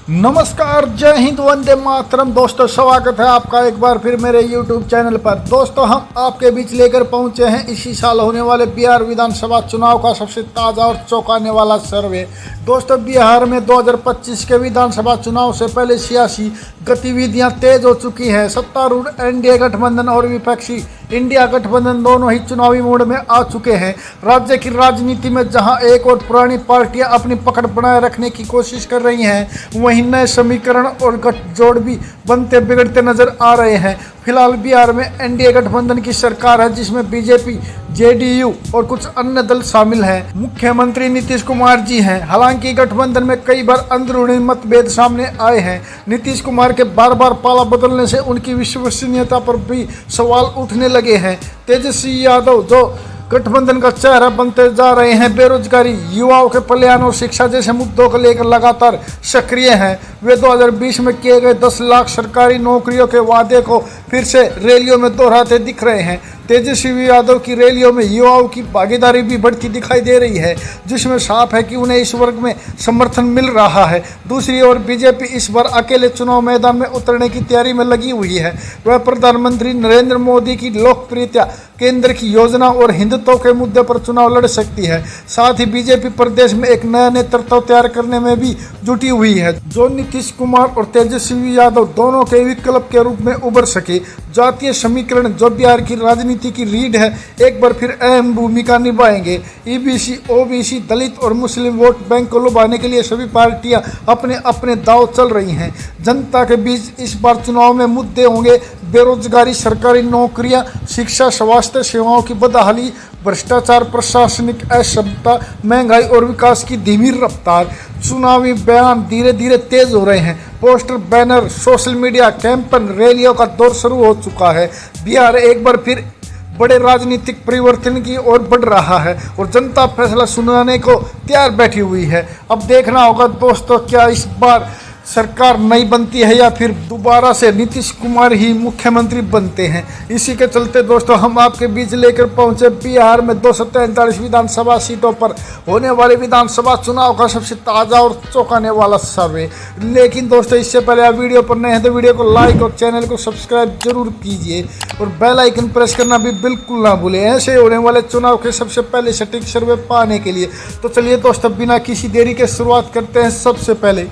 नमस्कार, जय हिंद, वंदे मातरम। दोस्तों, स्वागत है आपका एक बार फिर मेरे YouTube चैनल पर। दोस्तों, हम आपके बीच लेकर पहुंचे हैं इसी साल होने वाले बिहार विधानसभा चुनाव का सबसे ताज़ा और चौंकाने वाला सर्वे। दोस्तों, बिहार में 2025 के विधानसभा चुनाव से पहले सियासी गतिविधियां तेज हो चुकी हैं। सत्तारूढ़ एनडीए गठबंधन और विपक्षी इंडिया गठबंधन दोनों ही चुनावी मोड में आ चुके हैं। राज्य की राजनीति में जहां एक और पुरानी पार्टियां अपनी पकड़ बनाए रखने की कोशिश कर रही हैं, वहीं नए समीकरण और गठजोड़ भी बनते बिगड़ते नजर आ रहे हैं। फिलहाल बिहार में एनडीए गठबंधन की सरकार है, जिसमें बीजेपी, जेडीयू और कुछ अन्य दल शामिल हैं। मुख्यमंत्री नीतीश कुमार जी हैं। हालांकि गठबंधन में कई बार अंदरूनी मतभेद सामने आए हैं। नीतीश कुमार के बार बार पाला बदलने से उनकी विश्वसनीयता पर भी सवाल उठने लगे हैं। तेजस्वी यादव, जो गठबंधन का चेहरा बनते जा रहे हैं, बेरोजगारी, युवाओं के कल्याण और शिक्षा जैसे मुद्दों को लेकर लगातार सक्रिय हैं। वे 2020 में किए गए 10 लाख सरकारी नौकरियों के वादे को फिर से रैलियों में दोहराते दिख रहे हैं। तेजस्वी यादव की रैलियों में युवाओं की भागीदारी भी बढ़ती दिखाई दे रही है, जिसमें साफ है कि उन्हें इस वर्ग में समर्थन मिल रहा है। दूसरी ओर बीजेपी इस बार अकेले चुनाव मैदान में उतरने की तैयारी में लगी हुई है। वह प्रधानमंत्री नरेंद्र मोदी की लोकप्रियता, केंद्र की योजना और हिंदुत्व के मुद्दे पर चुनाव लड़ सकती है। साथ ही बीजेपी प्रदेश में एक नया नेतृत्व तैयार करने में भी जुटी हुई है, जो नीतीश कुमार और तेजस्वी यादव दोनों के विकल्प के रूप में उभर सके। जातीय समीकरण, जो बिहार की राजनीति की रीढ़ है, एक बार फिर अहम भूमिका निभाएंगे। ईबीसी, ओबीसी, दलित और मुस्लिम वोट बैंक को लुभाने के लिए सभी पार्टियां अपने अपने दांव चल रही हैं। जनता के बीच इस बार चुनाव में मुद्दे होंगे बेरोजगारी, सरकारी नौकरियां, शिक्षा, स्वास्थ्य सेवाओं की बदहाली, भ्रष्टाचार, प्रशासनिक असभ्यता, महंगाई और विकास की धीमी रफ्तार। चुनावी बयान धीरे धीरे तेज हो रहे हैं। Poster, banner, social media campaign, रैलियों का दौर शुरू हो चुका है। बिहार एक बार फिर बड़े राजनीतिक परिवर्तन की ओर बढ़ रहा है और जनता फैसला सुनाने को तैयार बैठी हुई है। अब देखना होगा दोस्तों, क्या इस बार सरकार नई बनती है या फिर दोबारा से नीतीश कुमार ही मुख्यमंत्री बनते हैं। इसी के चलते दोस्तों, हम आपके बीच लेकर पहुंचे बिहार में 243 विधानसभा सीटों पर होने वाले विधानसभा चुनाव का सबसे ताज़ा और चौंकाने वाला सर्वे। लेकिन दोस्तों, इससे पहले आप वीडियो पर नए हैं तो वीडियो को लाइक और चैनल को सब्सक्राइब जरूर कीजिए और बेल आइकन प्रेस करना भी बिल्कुल ना भूलें, ऐसे होने वाले चुनाव के सबसे पहले सटीक सर्वे पाने के लिए। तो चलिए दोस्तों, बिना किसी देरी के शुरुआत करते हैं। सबसे पहले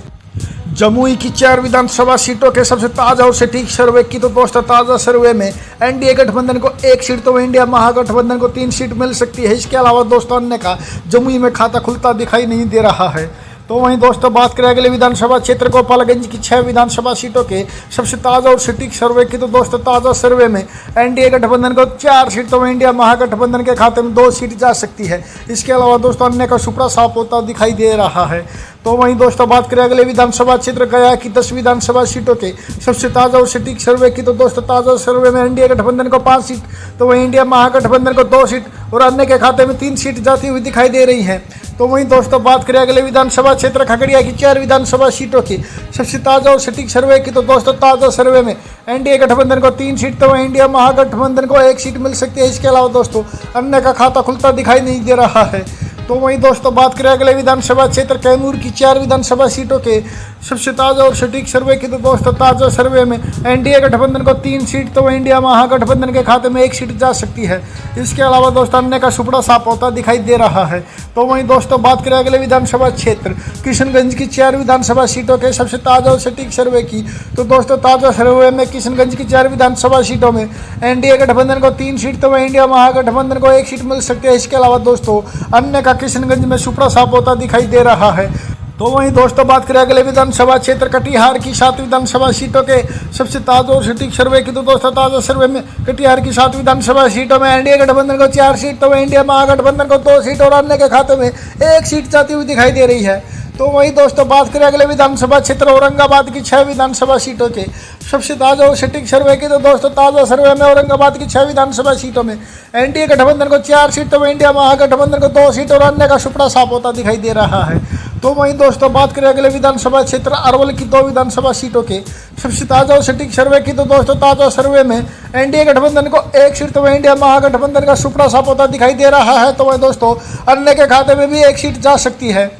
जमुई की 4 विधानसभा सीटों के सबसे ताज़ा और सटीक सर्वे की। तो दोस्तों, ताज़ा सर्वे में एनडीए गठबंधन को 1 सीट तो इंडिया महागठबंधन को 3 सीट मिल सकती है। इसके अलावा दोस्तों, अन्य का जमुई में खाता खुलता दिखाई नहीं दे रहा है। तो वहीं दोस्तों, बात करें अगले विधानसभा क्षेत्र गोपालगंज की 6 विधानसभा सीटों के सबसे ताज़ा और सटीक सर्वे की। तो दोस्तों, ताज़ा सर्वे में एनडीए गठबंधन को 4 सीट तो इंडिया महागठबंधन के खाते में 2 सीट जा सकती है। इसके अलावा दोस्तों, अन्य का सुपड़ा साफ होता दिखाई दे रहा है। तो वहीं दोस्तों, बात करें अगले विधानसभा क्षेत्र गया की 10 विधानसभा सीटों के सबसे ताज़ा और सटीक सर्वे की। तो दोस्तों, ताज़ा सर्वे में एनडीए गठबंधन को 5 सीट तो वहीं इंडिया महागठबंधन को 2 सीट और अन्य के खाते में 3 सीट जाती हुई दिखाई दे रही है। तो वहीं दोस्तों, बात करें अगले विधानसभा क्षेत्र खगड़िया की 4 विधानसभा सीटों की सबसे ताज़ा और सटीक सर्वे की। तो दोस्तों, ताज़ा सर्वे में एनडीए गठबंधन को 3 सीट तो वहीं इंडिया महागठबंधन को 1 सीट मिल सकती है। इसके अलावा दोस्तों, अन्य का खाता खुलता दिखाई नहीं दे रहा है। तो वहीं दोस्तों, बात करें अगले विधानसभा क्षेत्र कैमूर की 4 विधानसभा सीटों के सबसे ताज़ा और सटीक सर्वे की। तो दोस्तों, ताज़ा सर्वे में एनडीए गठबंधन को 3 सीट तो वहीं इंडिया महागठबंधन के खाते में 1 सीट जा सकती है। इसके अलावा दोस्तों, अन्य का सुपड़ा साफ होता दिखाई दे रहा है। तो वहीं दोस्तों, बात करें अगले विधानसभा क्षेत्र किशनगंज की 4 विधानसभा सीटों के सबसे ताज़ा और सटीक सर्वे की। तो दोस्तों, ताज़ा सर्वे में किशनगंज की 4 विधानसभा सीटों में एनडीए गठबंधन को 3 सीट तो वहीं इंडिया महागठबंधन को 1 सीट मिल सकती है। इसके अलावा दोस्तों, अन्य का किशनगंज में सुपड़ा साफ होता दिखाई दे रहा है। तो वहीं दोस्तों, बात करें अगले विधानसभा क्षेत्र कटिहार की 7 विधानसभा सीटों के सबसे ताज़ा और सटीक सर्वे की। तो दोस्तों, ताज़ा सर्वे में कटिहार की 7 विधानसभा सीटों में एनडीए गठबंधन को 4 सीट तो वहीं इंडिया महागठबंधन को 2 सीट और अन्य के खाते में 1 सीट जाती हुई दिखाई दे रही है। तो वहीं दोस्तों, बात करें अगले विधानसभा क्षेत्र औरंगाबाद की 6 विधानसभा सीटों के सबसे ताज़ा और सटीक सर्वे की। तो दोस्तों, ताज़ा सर्वे में औरंगाबाद की 6 विधानसभा सीटों में एनडीए गठबंधन को 4 सीट तो वहीं इंडिया महागठबंधन को 2 सीट और अन्य का सुपड़ा साफ होता दिखाई दे रहा है। तो वहीं दोस्तों, बात करें अगले विधानसभा क्षेत्र अरवल की 2 विधानसभा सीटों के सबसे ताज़ा और सटीक सर्वे की। तो दोस्तों, ताज़ा सर्वे में एनडीए गठबंधन को 1 सीट तो वहीं इंडिया महागठबंधन का सुपड़ा साफ होता दिखाई दे रहा है। तो वहीं दोस्तों, अन्य के खाते में भी 1 सीट जा सकती है।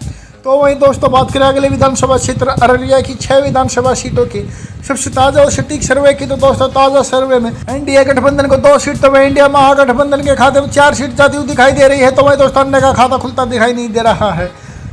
तो वहीं दोस्तों बात करें अगले विधानसभा क्षेत्र अररिया की 6 विधानसभा सीटों की सबसे ताजा और सटीक सर्वे की। तो दोस्तों ताजा सर्वे में एनडीए गठबंधन को 2 सीट, तो वहीं इंडिया महागठबंधन के खाते में 4 सीट जाती हुई दिखाई दे रही है। तो वहीं दोस्तों अन्य का खाता खुलता दिखाई नहीं दे रहा है।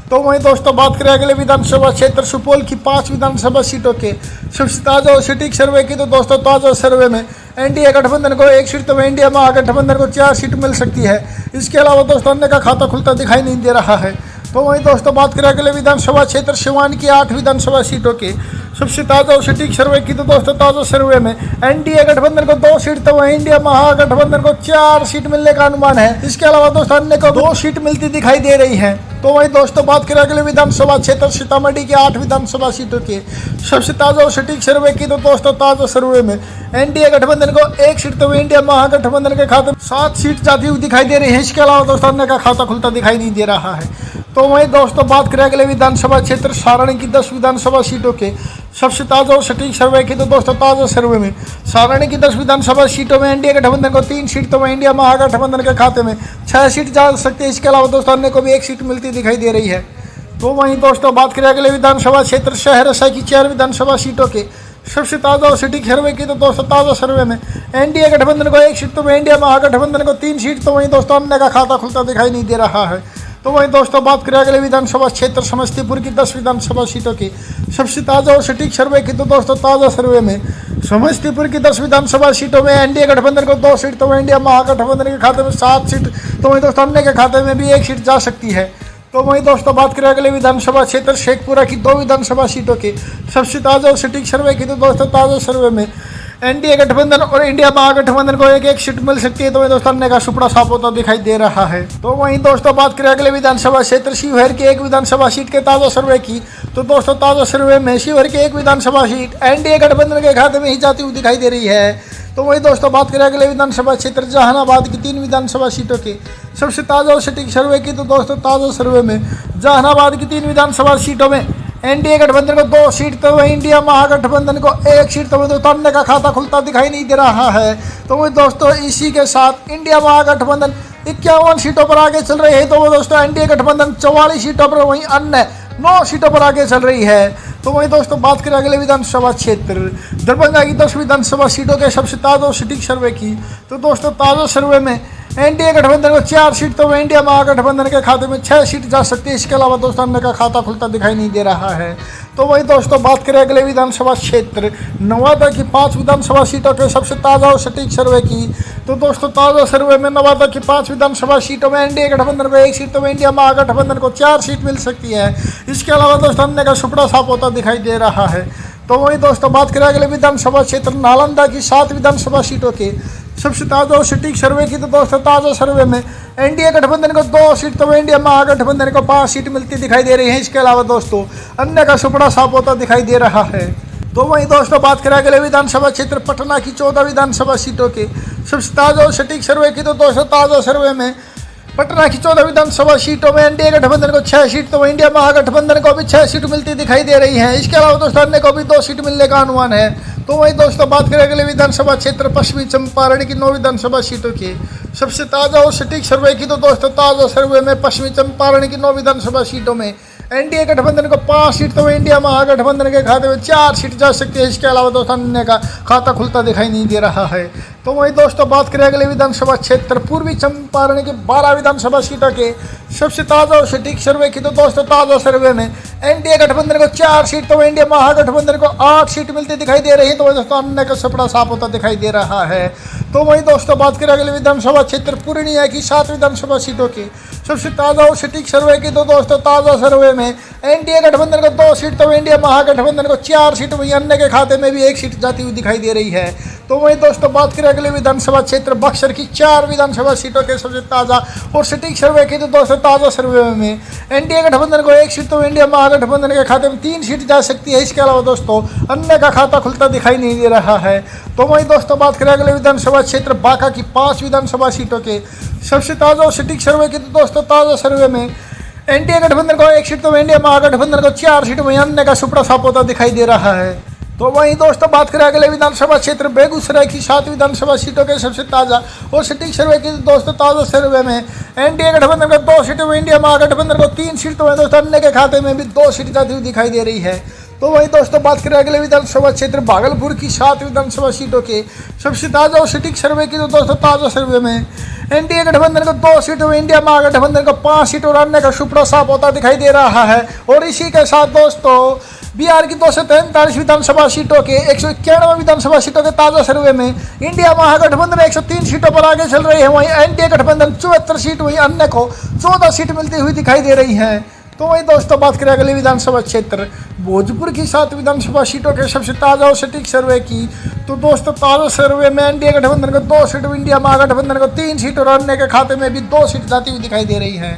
तो वहीं दोस्तों बात करें अगले विधानसभा क्षेत्र सुपौल की 5 विधानसभा सीटों के सबसे ताजा और सटीक सर्वे की। तो दोस्तों ताजा सर्वे में एनडीए गठबंधन को 1 सीट, तो वहीं इंडिया महागठबंधन को 4 सीट मिल सकती है। इसके अलावा दोस्तों अन्य का खाता खुलता दिखाई नहीं दे रहा है। तो वहीं दोस्तों बात करें अगले विधानसभा क्षेत्र सिवान की 8 विधानसभा सीटों की सबसे ताजा और सटीक सर्वे की। तो दोस्तों ताजा सर्वे में एनडीए गठबंधन को 2 सीट, तो वहीं इंडिया महागठबंधन को 4 सीट मिलने का अनुमान है। इसके अलावा दोस्तों अन्य को 2 सीट मिलती दिखाई दे रही है। तो वहीं दोस्तों बात करें अगले विधानसभा क्षेत्र सीतामढ़ी की 8 विधानसभा सीटों की सबसे ताजा और सटीक सर्वे की। तो दोस्तों ताजा सर्वे में एनडीए गठबंधन को 1 सीट, तो वहीं इंडिया महागठबंधन के खाते में 7 सीट जाती हुई दिखाई दे रही है। इसके अलावा दोस्तों अन्य का खाता खुलता दिखाई नहीं दे रहा है। तो वहीं दोस्तों बात करें अगले विधानसभा क्षेत्र सारण की 10 विधानसभा सीटों के सबसे ताजा और सटीक सर्वे की। तो दोस्तों ताजा सर्वे में सारण की 10 विधानसभा सीटों में एनडीए गठबंधन को 3 सीट, तो वहीं इंडिया महागठबंधन के खाते में 6 सीट जा सकती है। इसके अलावा दोस्तों अन्य को भी 1 सीट मिलती दिखाई दे रही है। तो वहीं दोस्तों बात करें अगले विधानसभा क्षेत्र सहरसा की 4 विधानसभा सीटों के सबसे ताजा और सटीक सर्वे की। तो दोस्तों ताजा सर्वे में एनडीए गठबंधन को 1 सीट, तो वहीं इंडिया महागठबंधन को 3 सीट, तो वहीं दोस्तों अन्य का खाता खुलता दिखाई नहीं दे रहा है। तो वहीं दोस्तों बात करें अगले विधानसभा क्षेत्र समस्तीपुर की 10 विधानसभा सीटों की सबसे ताजा और सटीक सर्वे की। तो दोस्तों ताजा सर्वे में समस्तीपुर की 10 विधानसभा सीटों में एनडीए गठबंधन को 2 सीट, तो वहीं इंडिया महागठबंधन के खाते में 7 सीट, तो वहीं दोस्तों अन्य के खाते में भी 1 सीट जा सकती है। तो वहीं दोस्तों बात करें अगले विधानसभा क्षेत्र शेखपुरा की 2 विधानसभा सीटों की सबसे ताजा और सटीक सर्वे की। तो दोस्तों ताजा सर्वे में एनडीए गठबंधन और इंडिया महागठबंधन को 1-1 सीट मिल सकती है। तो वहीं दोस्तों अन्य का सुपड़ा साफ होता दिखाई दे रहा है। तो वहीं दोस्तों बात करें अगले विधानसभा क्षेत्र शिवहर की 1 विधानसभा सीट के ताजा सर्वे की। तो दोस्तों ताजा सर्वे में शिवहर की 1 विधानसभा सीट एनडीए गठबंधन के खाते में ही जाती हुई दिखाई दे रही है। तो वहीं दोस्तों बात करें अगले विधानसभा क्षेत्र जहानाबाद की 3 विधानसभा सीटों की सबसे ताजा और सटीक सर्वे की। तो दोस्तों ताजा सर्वे में जहानाबाद की 3 विधानसभा सीटों में एनडीए गठबंधन को 2 सीट, तो वहीं इंडिया महागठबंधन को 1 सीट, तो वहीं दोस्तों अन्य का खाता खुलता दिखाई नहीं दे रहा है। तो वहीं दोस्तों इसी के साथ इंडिया महागठबंधन 51 सीटों पर आगे चल रही है। तो वो दोस्तों एनडीए गठबंधन 44 सीटों पर, वहीं अन्य 9 सीटों पर आगे चल रही है। तो वहीं दोस्तों बात करें अगले विधानसभा क्षेत्र दरभंगा की 10 विधानसभा सीटों के सबसे ताजा और सटीक सर्वे की। तो दोस्तों ताजा सर्वे में एनडीए गठबंधन को 4 सीट, तो वहीं इंडिया महागठबंधन के खाते में 6 सीट जा सकती है। इसके अलावा दोस्तों अन्य का खाता खुलता दिखाई नहीं दे रहा है। तो वहीं दोस्तों बात करें अगले विधानसभा क्षेत्र नवादा की 5 विधानसभा सीटों के सबसे ताजा और सटीक सर्वे की। तो दोस्तों ताजा सर्वे में नवादा की 5 विधानसभा सीटों में एनडीए गठबंधन को 1 सीट, तो वहीं इंडिया महागठबंधन को 4 सीट मिल सकती है। इसके अलावा दोस्तों अन्य का सुपड़ा साफ होता दिखाई दे रहा है। तो वहीं दोस्तों बात करें अगले विधानसभा क्षेत्र नालंदा की 7 विधानसभा सीटों के सबसे ताजा और सटीक सर्वे की। तो दोस्तों ताजा सर्वे में एनडीए गठबंधन को 2 सीट, तो वहीं इंडिया महागठबंधन को 5 सीट मिलती दिखाई दे रही है। इसके अलावा दोस्तों अन्य का सुपड़ा साफ होता दिखाई दे रहा है। तो वहीं दोस्तों बात करें अगले विधानसभा क्षेत्र पटना की 14 विधानसभा सीटों के सबसे ताजा और सटीक सर्वे की। तो दोस्तों ताजा सर्वे में पटना की 14 विधानसभा सीटों में एनडीए गठबंधन को 6 सीट, तो वहीं इंडिया महागठबंधन को भी 6 सीट मिलती दिखाई दे रही है। इसके अलावा दोस्तों अन्य को भी 2 सीट मिलने का अनुमान है। तो वहीं दोस्तों बात करें अगले विधानसभा क्षेत्र पश्चिमी चंपारण की 9 विधानसभा सीटों की सबसे ताजा और सटीक सर्वे की। तो दोस्तों ताजा सर्वे में पश्चिमी चंपारण की 9 विधानसभा सीटों में एनडीए गठबंधन को 5 सीट, तो इंडिया महागठबंधन के खाते में 4 सीट जा सकती है। इसके अलावा दोस्तों अन्य का खाता खुलता दिखाई नहीं दे रहा है। तो वहीं दोस्तों बात करें अगले विधानसभा क्षेत्र पूर्वी चंपारण के 12 विधानसभा सीटों के सबसे ताजा और सटीक सर्वे की। तो दोस्तों ताजा सर्वे में एनडीए गठबंधन को 4 सीट, तो इंडिया महागठबंधन को 8 सीट मिलती दिखाई दे रही है। तो वहीं दोस्तों अन्य का सपड़ा साफ होता दिखाई दे रहा है। तो वहीं दोस्तों बात करें अगले विधानसभा क्षेत्र पूर्णिया की 7 विधानसभा सीटों की सबसे ताजा और सटीक सर्वे की। तो दोस्तों ताजा सर्वे में एनडीए गठबंधन को 2 सीट, तो इंडिया महागठबंधन को 4 सीट, वहीं अन्य के खाते में भी 1 सीट जाती हुई दिखाई दे रही है। तो वहीं दोस्तों बात करें अगले विधानसभा क्षेत्र बक्सर की 4 विधानसभा सीटों के सबसे ताजा और सटीक सर्वे की। तो दोस्तों ताजा सर्वे में एनडीए गठबंधन को 1 सीट, तो इंडिया महागठबंधन के खाते में 3 सीट जा सकती है। इसके अलावा दोस्तों अन्य का खाता खुलता दिखाई नहीं दे रहा है। तो वहीं दोस्तों बात करें अगले विधानसभा क्षेत्र बांका की 5 विधानसभा सीटों के सबसे ताजा और सटीक सर्वे की। तो दोस्तों ताजा सर्वे में एनडीए गठबंधन को 1 सीट, तो इंडिया महागठबंधन को 4 सीट, वहीं अन्य का सुपड़ा साफ होता दिखाई दे रहा है। तो वहीं दोस्तों बात करें अगले विधानसभा क्षेत्र बेगूसराय की 7 विधानसभा सीटों के सबसे ताजा और सटीक सर्वे की दोस्तों ताजा सर्वे में एनडीए गठबंधन को 2 सीटों में, इंडिया महागठबंधन को 3 सीटों में, दोस्तों अन्य के खाते में भी 2 सीट जाती हुई दिखाई दे रही है। तो वहीं दोस्तों बात करें अगले विधानसभा क्षेत्र भागलपुर की 7 विधानसभा सीटों के सबसे ताजा और सटीक सर्वे की तो दोस्तों ताजा सर्वे में एनडीए गठबंधन को 2 सीटों में, इंडिया महागठबंधन को 5 सीटों और अन्य का सुपड़ा साफ होता दिखाई दे रहा है। और इसी के साथ दोस्तों बिहार की 243 विधानसभा सीटों के 191 विधानसभा सीटों के ताजा सर्वे में इंडिया महागठबंधन 103 सीटों पर आगे चल रही है, वहीं एनडीए गठबंधन 74 सीट, वहीं अन्य को 14 सीट मिलती हुई दिखाई दे रही है। तो वहीं दोस्तों बात करें अगले विधानसभा क्षेत्र भोजपुर की 7 विधानसभा सीटों के सबसे ताजा और सटीक सर्वे की तो दोस्तों ताजा सर्वे में एनडीए गठबंधन को 2 सीट, इंडिया महागठबंधन को 3 सीट और अन्य के खाते में भी 2 सीट जाती हुई दिखाई दे रही है।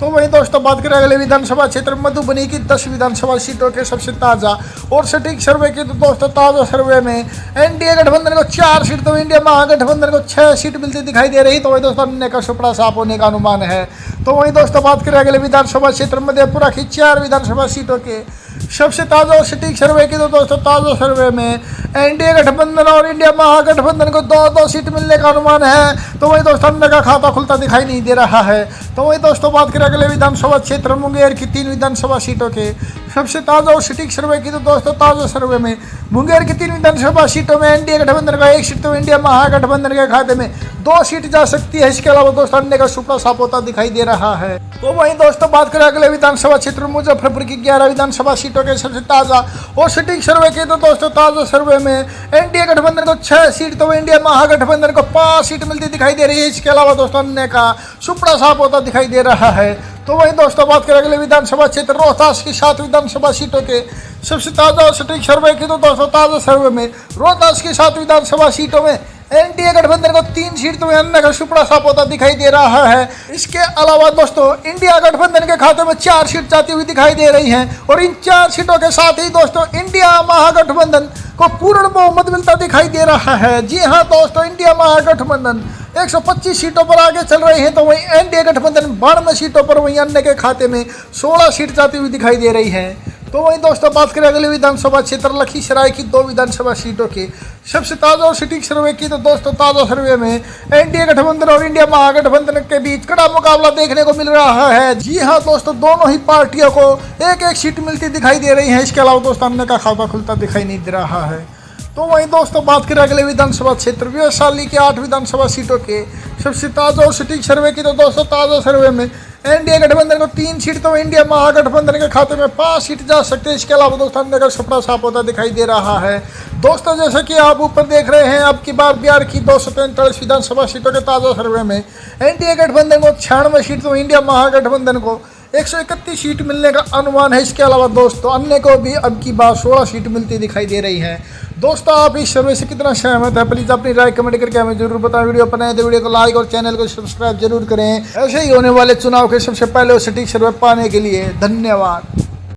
तो वहीं दोस्तों बात करें अगले विधानसभा क्षेत्र मधुबनी की 10 विधानसभा सीटों के सबसे ताजा और सटीक सर्वे की तो दोस्तों ताजा सर्वे में एनडीए गठबंधन को 4 सीट, तो इंडिया महागठबंधन को 6 सीट मिलती दिखाई दे रही। तो वहीं दोस्तों अन्य का सुपड़ा साफ होने का अनुमान है। तो वहीं दोस्तों बात करें अगले विधानसभा क्षेत्र मधेपुरा की 4 विधानसभा सीटों के सबसे ताजा और सटीक सर्वे की तो दोस्तों ताजा सर्वे में एनडीए गठबंधन और इंडिया महागठबंधन को 2-2 सीट मिलने का अनुमान है। तो वहीं दोस्तों अन्य का खाता खुलता दिखाई नहीं दे रहा है। तो वहीं दोस्तों बात करें अगले विधानसभा क्षेत्र मुंगेर की 3 विधानसभा सीटों के सबसे ताजा और सटीक सर्वे की तो दोस्तों ताजा सर्वे में मुंगेर की 3 विधानसभा सीटों में एनडीए गठबंधन का 1 सीट, तो इंडिया महागठबंधन के खाते में 2 सीट जा सकती है। इसके अलावा दोस्तों अन्य का सुपड़ा साफ होता दिखाई दे रहा है। तो वहीं दोस्तों बात करें अगले विधानसभा क्षेत्र मुजफ्फरपुर की 11 विधानसभा सीटों के सबसे ताजा और सटीक सर्वे की तो दोस्तों ताजा सर्वे में एनडीए गठबंधन को 6 सीट, तो इंडिया महागठबंधन को 5 सीट मिलती दिखाई दे रही है। इसके अलावा दोस्तों अन्य का सुपड़ा साफ होता दिखाई दे रहा है। तो वहीं दोस्तों बात करें अगले विधानसभा क्षेत्र रोहतास की 7 विधानसभा सीटों के सबसे ताजा और सटीक सर्वे की तो दोस्तों ताजा सर्वे में रोहतास की 7 विधानसभा सीटों में एनडीए गठबंधन को 3 सीट, तो अन्य का सुपड़ा साफ होता दिखाई दे रहा है। इसके अलावा दोस्तों इंडिया गठबंधन के खाते में 4 सीट जाती हुई दिखाई दे रही हैं और इन 4 सीटों के साथ ही दोस्तों इंडिया महागठबंधन को पूर्ण बहुमत मिलता दिखाई दे रहा है। जी हाँ दोस्तों, इंडिया महागठबंधन 125 सीटों पर आगे चल रहे हैं, तो वहीं एनडीए गठबंधन 92 सीटों पर, वहीं अन्य के खाते में 16 सीट जाती हुई दिखाई दे रही है। तो वहीं दोस्तों बात करें अगले विधानसभा क्षेत्र लखीसराय की 2 विधानसभा सीटों के सबसे ताजा और सटीक सर्वे की तो दोस्तों ताजा सर्वे में एनडीए गठबंधन और इंडिया महागठबंधन के बीच कड़ा मुकाबला देखने को मिल रहा है। जी हाँ दोस्तों, दोनों ही पार्टियों को 1-1 सीट मिलती दिखाई दे रही है। इसके अलावा दोस्तों अन्य का खाता खुलता दिखाई नहीं दे रहा है। तो वहीं दोस्तों बात करें अगले विधानसभा क्षेत्र वैशाली की 8 विधानसभा सीटों के सबसे ताजा और सटीक सर्वे की तो दोस्तों ताजा सर्वे में एनडीए गठबंधन को 3 सीट, तो इंडिया महागठबंधन के खाते में 5 सीट जा सकते हैं। इसके अलावा दोस्तों अन्य का सुपड़ा साफ होता दिखाई दे रहा है। दोस्तों जैसे कि आप ऊपर देख रहे हैं, अब की बार बिहार की 243 विधानसभा सीटों के ताजा सर्वे में एनडीए गठबंधन को 96 सीट, तो इंडिया महागठबंधन को 131 सीट मिलने का अनुमान है। इसके अलावा दोस्तों अन्य को भी अब की बार 16 सीट मिलती दिखाई दे रही है। दोस्तों आप इस सर्वे से कितना सहमत है, प्लीज़ अपनी राय कमेंट करके हमें जरूर बताएं। वीडियो बनाए तो वीडियो को लाइक और चैनल को सब्सक्राइब जरूर करें। ऐसे ही होने वाले चुनाव के सबसे पहले और सटीक सर्वे पाने के लिए धन्यवाद।